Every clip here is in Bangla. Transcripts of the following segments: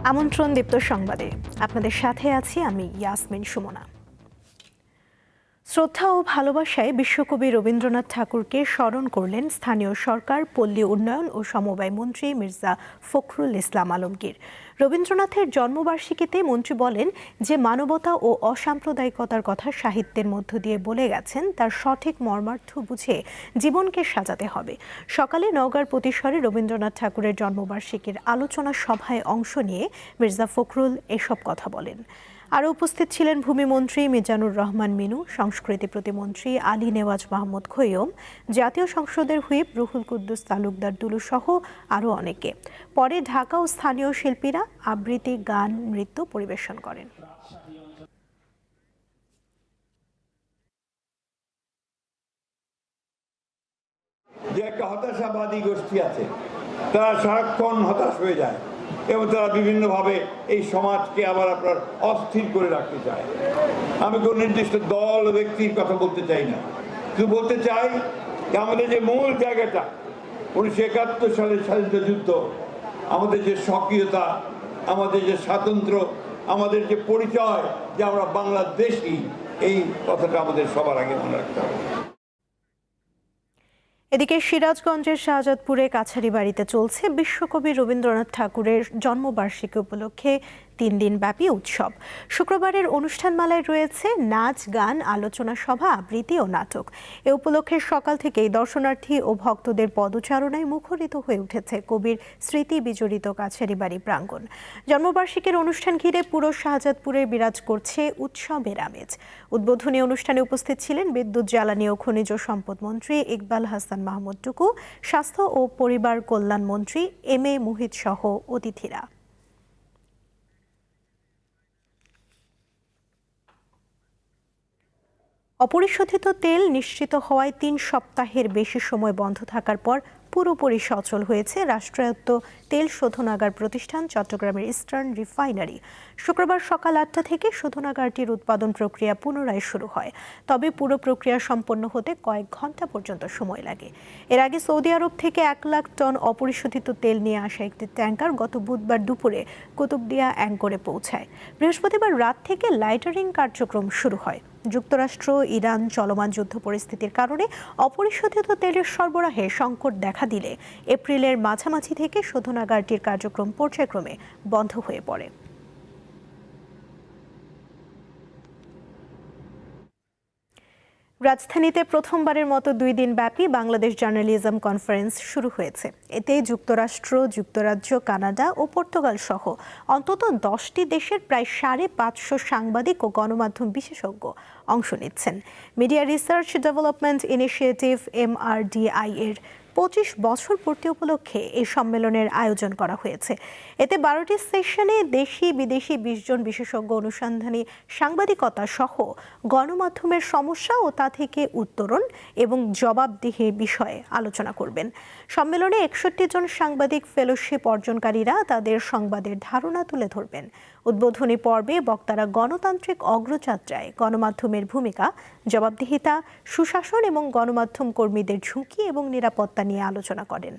আমন্ত্রণ দীপ্ত সংবাদে আপনাদের সাথে আছি আমি ইয়াসমিন সুমনা। শ্রদ্ধা ও ভালোবাসায় বিশ্বকবি রবীন্দ্রনাথ ঠাকুরকে স্মরণ করলেন স্থানীয় সরকার, পল্লী উন্নয়ন ও সমবায় মন্ত্রী মির্জা ফখরুল ইসলাম আলমগীর। রবীন্দ্রনাথের জন্মবার্ষিকীতে মন্ত্রী বলেন যে মানবতা ও অসাম্প্রদায়িকতার কথা সাহিত্যের মধ্য দিয়ে বলে গেছেন, তার সঠিক মর্মার্থ বুঝে জীবনকে সাজাতে হবে। সকালে নওগাঁর পতিশ্বরে রবীন্দ্রনাথ ঠাকুরের জন্মবার্ষিকীর আলোচনা সভায় অংশ নিয়ে মির্জা ফখরুল এসব কথা বলেন। আরও উপস্থিত ছিলেন ভূমিমন্ত্রী মিজানুর রহমান মিনু, সংস্কৃতি প্রতিমন্ত্রী আলী নেওয়াজ মাহমুদ খৈয়ম, জাতীয় সংসদের হুইপ রুহুল কুদ্দুস তালুকদার দুলু সহ আরও অনেকে। পরে ঢাকা ও স্থানীয় শিল্পীরা আবৃত্তি, গান, নৃত্য পরিবেশন করেন। যে একটা হতাশাবাদী গোষ্ঠী আছে, তারা সারাক্ষণ হতাশ হয়ে যায় এবং তারা বিভিন্নভাবে এই সমাজকে আবার আপনার অস্থির করে রাখতে চায়। আমি কোনো নির্দিষ্ট দল ও ব্যক্তির কথা বলতে চাই না, শুধু বলতে চাই যে আমাদের যে মূল জায়গাটা 1971 সালের স্বাধীনতা যুদ্ধ, আমাদের যে সক্রিয়তা, আমাদের যে স্বাতন্ত্র্য, আমাদের যে পরিচয় যে আমরা বাংলাদেশি, এই কথাটা আমাদের সবার আগে মনে রাখতে হবে। এদিকে সিরাজগঞ্জের শাহজাদপুরে কাছারি বাড়িতে চলছে বিশ্বকবি রবীন্দ্রনাথ ঠাকুরের জন্মবার্ষিকী উপলক্ষে 3 দিন ব্যাপী উৎসব। শুক্রবারের অনুষ্ঠানমালায় রয়েছে নাচ, গান, আলোচনা সভা, আবৃত্তি ও নাটক। এ উপলক্ষে সকাল থেকেই দর্শনার্থী ও ভক্তদের পদচারণায় মুখরিত হয়ে উঠেছে কবির স্মৃতি বিজড়িত কাছারি বাড়ি প্রাঙ্গণ। জন্মবার্ষিকীর অনুষ্ঠান ঘিরে পুরো শাহজাদপুরে বিরাজ করছে উৎসবের আমেজ। উদ্বোধনী অনুষ্ঠানে উপস্থিত ছিলেন বিদ্যুৎ, জ্বালানি ও খনিজ সম্পদ মন্ত্রী ইকবাল হাসান মাহমুদ টুকু, স্বাস্থ্য ও পরিবার কল্যাণ মন্ত্রী এম এ মুহিত সহ অতিথিরা। অপরিশোধিত তেল নিশ্চিত হওয়ায় 3 সপ্তাহের বেশি সময় বন্ধ থাকার পর পুরোপুরি সচল হয়েছে রাষ্ট্রায়ত্ত তেল শোধনাগার প্রতিষ্ঠান চট্টগ্রামের ইস্টার্ন রিফাইনারি। শুক্রবার সকাল 8টা থেকে শোধনাগারটির উৎপাদন প্রক্রিয়া পুনরায় শুরু হয়, তবে পুরো প্রক্রিয়া সম্পন্ন হতে কয়েক ঘন্টা পর্যন্ত সময় লাগে। এর আগে সৌদি আরব থেকে 1 লাখ টন অপরিশোধিত তেল নিয়ে আসা একটি ট্যাঙ্কার গত বুধবার দুপুরে কুতুবদিয়া অ্যাঙ্করে পৌঁছায়। বৃহস্পতিবার রাত থেকে লাইটারিং কার্যক্রম শুরু হয়। যুক্তরাষ্ট্র, ইরান চলমান যুদ্ধ পরিস্থিতির কারণে অপরিশোধিত তেলের সরবরাহে সংকট দেখা দিলে এপ্রিলের মাঝামাঝি থেকে শোধনাগারটির কার্যক্রম পর্যায়ক্রমে বন্ধ হয়ে পড়ে। রাজধানীতে প্রথমবারের মতো 2 দিন ব্যাপী বাংলাদেশ জার্নালিজম কনফারেন্স শুরু হয়েছে। এতে যুক্তরাষ্ট্র, যুক্তরাজ্য, কানাডা ও পর্তুগাল সহ অন্তত 10টি দেশের প্রায় 550 সাংবাদিক ও গণমাধ্যম বিশেষজ্ঞ অংশ নিচ্ছেন। Media research development initiative MRDI এর 25 বছর পূর্তি উপলক্ষে এই সম্মেলনের আয়োজন করা হয়েছে। এতে 12টি সেশনে দেশি বিদেশি 20 জন বিশেষজ্ঞ অনুসন্ধানী সাংবাদিকতা সহ গণমাধ্যমের সমস্যা ও তা থেকে উত্তরণ এবং জবাবদিহির বিষয়ে আলোচনা করবেন। সম্মেলনে 61 জন সাংবাদিক ফেলোশিপ অর্জনকারীরা তাদের সংবাদের ধারণা তুলে ধরবেন। উদ্বোধনী পর্বে বক্তারা গণতান্ত্রিক অগ্রযাত্রায় গণমাধ্যমের ভূমিকা, জবাবদিহিতা, সুশাসন এবং গণমাধ্যম কর্মীদের ঝুঁকি এবং নিরাপত্তা নিয়ে আলোচনা করেন।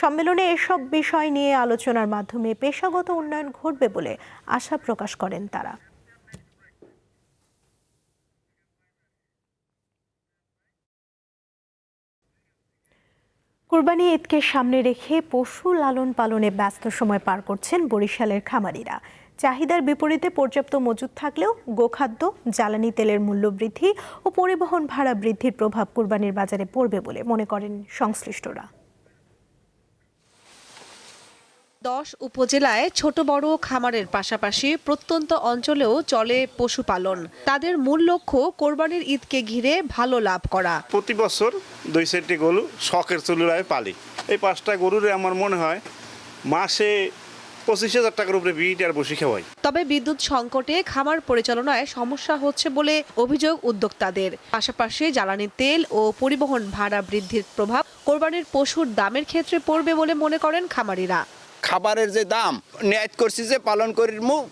সম্মেলনে এসব বিষয় নিয়ে আলোচনার মাধ্যমে পেশাগত উন্নয়ন ঘটবে বলে আশা প্রকাশ করেন তারা। কুরবানি ঈদকে সামনে রেখে পশু লালন পালনে ব্যস্ত সময় পার করছেন বরিশালের খামারিরা। চাহিদার বিপরীতে পর্যাপ্ত মজুদ থাকলেও গোখাদ্য, জ্বালানি তেলের মূল্য বৃদ্ধি ও পরিবহন ভাড়া বৃদ্ধির প্রভাব কুরবানির বাজারে পড়বে বলে মনে করেন সংশ্লিষ্টরা। 10 উপজেলায় ছোট বড় খামারের পাশাপাশি প্রত্যন্ত অঞ্চলেও চলে পশুপালন। তাদের মূল লক্ষ্য কোরবানির ঈদকে ঘিরে ভালো লাভ করা। প্রতি বছর 2-4টি গরু শখের চুলায় পালি। এই 5টা গরুর আমার মনে হয় মাসে 25,000 টাকার উপরে বিট আর বসি খাওয়াই। তবে বিদ্যুৎ সংকটে খামার পরিচালনায় সমস্যা হচ্ছে বলে অভিযোগ উদ্যোক্তাদের। পাশাপাশি জ্বালানি তেল ও পরিবহন ভাড়া বৃদ্ধির প্রভাব কোরবানির পশুর দামের ক্ষেত্রে পড়বে বলে মনে করেন খামারিরা। খাবারের যে দাম নিয়ত করছি যে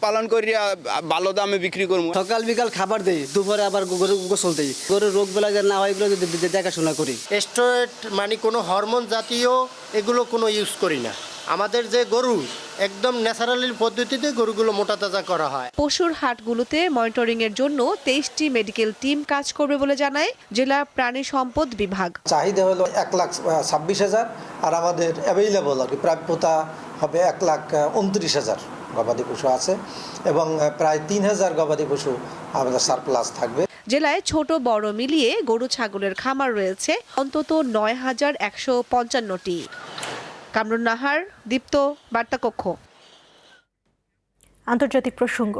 পালন করিয়া ভালো দামে বিক্রি করবো। সকাল বিকাল খাবার দেই, দুপুরে আবার গরু গোসল দেই, গরুর রোগ বেলা যেন না হয় এগুলো দেখাশোনা করি। স্টেরয়েড মানে কোনো হরমোন জাতীয় এগুলো কোনো ইউজ করি না। আমাদের যে গরু একদম ন্যাচারালি পদ্ধতিতে গরুগুলো মোটা তাজা করা হয়। পশুর হাটগুলোতে মনিটরিং এর জন্য 23টি মেডিকেল টিম কাজ করবে বলে জানায় জেলা প্রাণী সম্পদ বিভাগ। চাহিদা হলো 1,26,000 আর আমাদের অ্যাভেইলেবল আর কি প্রাপ্যতা হবে 1,29,000 গবাদি পশু আছে এবং প্রায় 3,000 গবাদি পশু আমাদের সারপ্লাস থাকবে। জেলায় ছোট বড় মিলিয়ে গরু ছাগলের খামার রয়েছে অন্তত 9,155টি। কামরুন নাহার, দীপ্ত, বার্তাকক্ষ। আন্তর্জাতিক প্রসঙ্গ।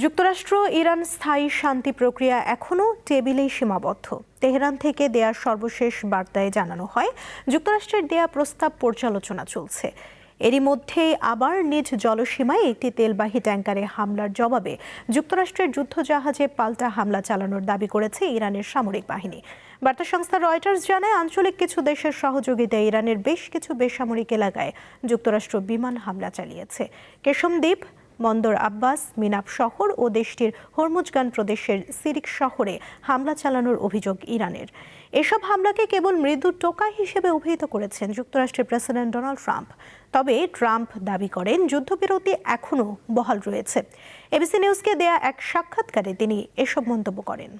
যুক্তরাষ্ট্র ইরান স্থায়ী শান্তি প্রক্রিয়া এখনও টেবিলেই সীমাবদ্ধ। তেহরান থেকে দেয়া সর্বশেষ বার্তায় জানানো হয়, যুক্তরাষ্ট্রের দেয়া প্রস্তাব পর্যালোচনা চলছে। এরই মধ্যেই আবার নিজ জলসীমায় একটি তেলবাহী ট্যাঙ্কারে হামলার জবাবে যুক্তরাষ্ট্রের যুদ্ধজাহাজে পাল্টা হামলা চালানোর দাবি করেছে ইরানের সামরিক বাহিনী। বার্তা সংস্থা রয়টার্স জানায়, আঞ্চলিক কিছু দেশের সহযোগিতায় ইরানের বেশ কিছু বেসামরিক এলাকায় যুক্তরাষ্ট্র বিমান হামলা চালিয়েছে। কেশম দ্বীপ, বন্দর আব্বাস, মিনাব শহর ও দেশটির হরমুজগান প্রদেশের সিরিক শহরে হামলা চালানোর অভিযোগ ইরানের। এসব হামলাকে কেবল মৃদু টোকা হিসেবে অভিহিত করেছেন যুক্তরাষ্ট্রের প্রেসিডেন্ট ডোনাল্ড ট্রাম্প। তবে ট্রাম্প দাবি করেন যুদ্ধবিরতি এখনও বহাল রয়েছে। এবিসি নিউজকে দেয়া এক সাক্ষাৎকারে তিনি এসব মন্তব্য করেন।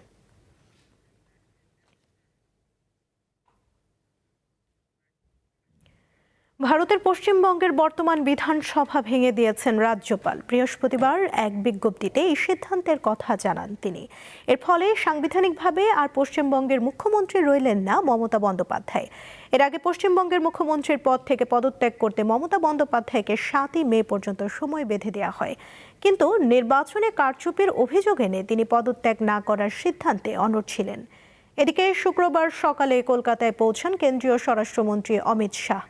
ভারতের পশ্চিমবঙ্গের বর্তমান বিধানসভা ভেঙে দিয়েছেন রাজ্যপাল। বৃহস্পতিবার এক বিজ্ঞপ্তিতে এই সিদ্ধান্তের কথা জানান তিনি। এর ফলে সাংবিধানিকভাবে আর পশ্চিমবঙ্গের মুখ্যমন্ত্রী রইলেন না মমতা বন্দ্যোপাধ্যায়। এর আগে পশ্চিমবঙ্গের মুখ্যমন্ত্রীর পদ থেকে পদত্যাগ করতে মমতা বন্দ্যোপাধ্যায়কে 7ই মে পর্যন্ত সময় বেঁধে দেওয়া হয়। কিন্তু নির্বাচনে কারচুপির অভিযোগ এনে তিনি পদত্যাগ না করার সিদ্ধান্তে অনড় ছিলেন। এদিকে শুক্রবার সকালে কলকাতায় পৌঁছান কেন্দ্রীয় স্বরাষ্ট্রমন্ত্রী অমিত শাহ।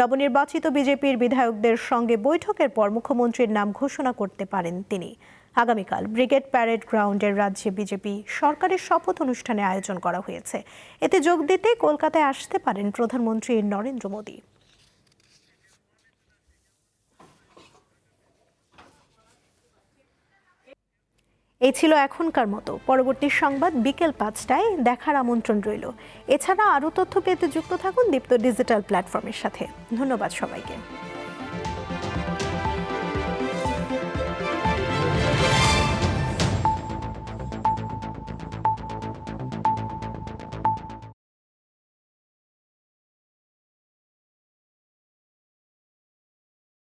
নবনির্বাচিত বিজেপির বিধায়কদের সঙ্গে বৈঠকের পর মুখ্যমন্ত্রীর নাম ঘোষণা করতে পারেন তিনি। আগামীকাল ব্রিগেড প্যারেড গ্রাউন্ডের রাজ্যে বিজেপি সরকারের শপথ অনুষ্ঠানে আয়োজন করা হয়েছে। এতে যোগ দিতে কলকাতায় আসতে পারেন প্রধানমন্ত্রী নরেন্দ্র মোদী। এই ছিল এখনকার মতো। পরবর্তী সংবাদ বিকেল 5টায় দেখার আমন্ত্রণ রইল। এছাড়া আরও তথ্য পেতে যুক্ত থাকুন দীপ্ত ডিজিটাল প্ল্যাটফর্মের সাথে। ধন্যবাদ সবাইকে।